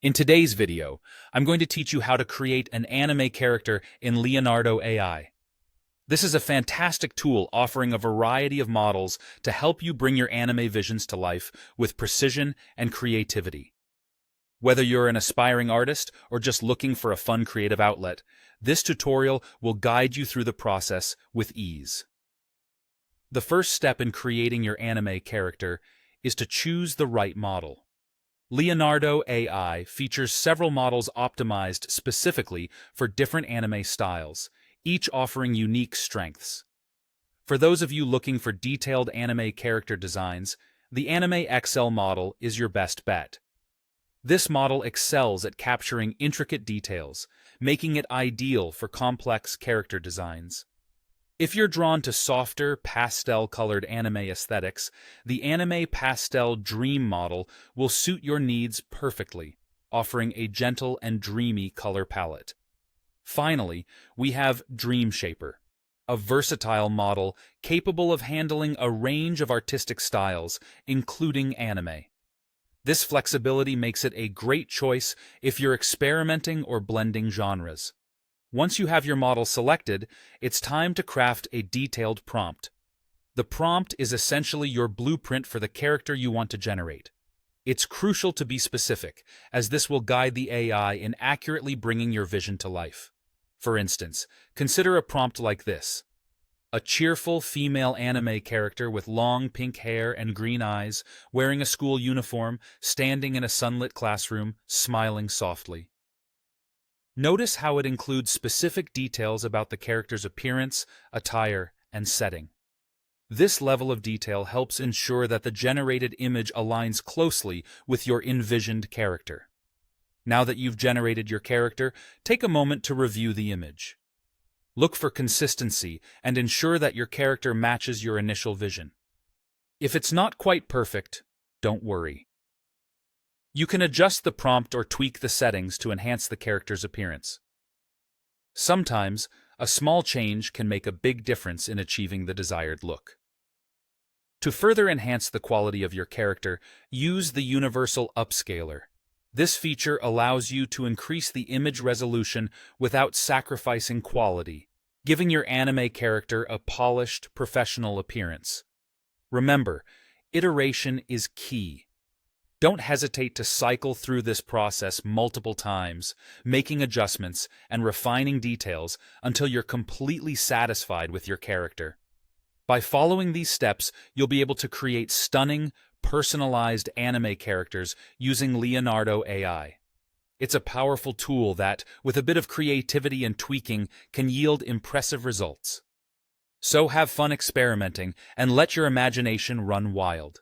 In today's video, I'm going to teach you how to create an anime character in Leonardo AI. This is a fantastic tool offering a variety of models to help you bring your anime visions to life with precision and creativity. Whether you're an aspiring artist or just looking for a fun creative outlet, this tutorial will guide you through the process with ease. The first step in creating your anime character is to choose the right model. Leonardo AI features several models optimized specifically for different anime styles, each offering unique strengths. For those of you looking for detailed anime character designs, the Anime XL model is your best bet. This model excels at capturing intricate details, making it ideal for complex character designs. If you're drawn to softer, pastel-colored anime aesthetics, the Anime Pastel Dream model will suit your needs perfectly, offering a gentle and dreamy color palette. Finally, we have Dream Shaper, a versatile model capable of handling a range of artistic styles, including anime. This flexibility makes it a great choice if you're experimenting or blending genres. Once you have your model selected, it's time to craft a detailed prompt. The prompt is essentially your blueprint for the character you want to generate. It's crucial to be specific, as this will guide the AI in accurately bringing your vision to life. For instance, consider a prompt like this: a cheerful female anime character with long pink hair and green eyes, wearing a school uniform, standing in a sunlit classroom, smiling softly. Notice how it includes specific details about the character's appearance, attire, and setting. This level of detail helps ensure that the generated image aligns closely with your envisioned character. Now that you've generated your character, take a moment to review the image. Look for consistency and ensure that your character matches your initial vision. If it's not quite perfect, don't worry. You can adjust the prompt or tweak the settings to enhance the character's appearance. Sometimes, a small change can make a big difference in achieving the desired look. To further enhance the quality of your character, use the Universal Upscaler. This feature allows you to increase the image resolution without sacrificing quality, giving your anime character a polished, professional appearance. Remember, iteration is key. Don't hesitate to cycle through this process multiple times, making adjustments and refining details until you're completely satisfied with your character. By following these steps, you'll be able to create stunning, personalized anime characters using Leonardo AI. It's a powerful tool that, with a bit of creativity and tweaking, can yield impressive results. So have fun experimenting and let your imagination run wild.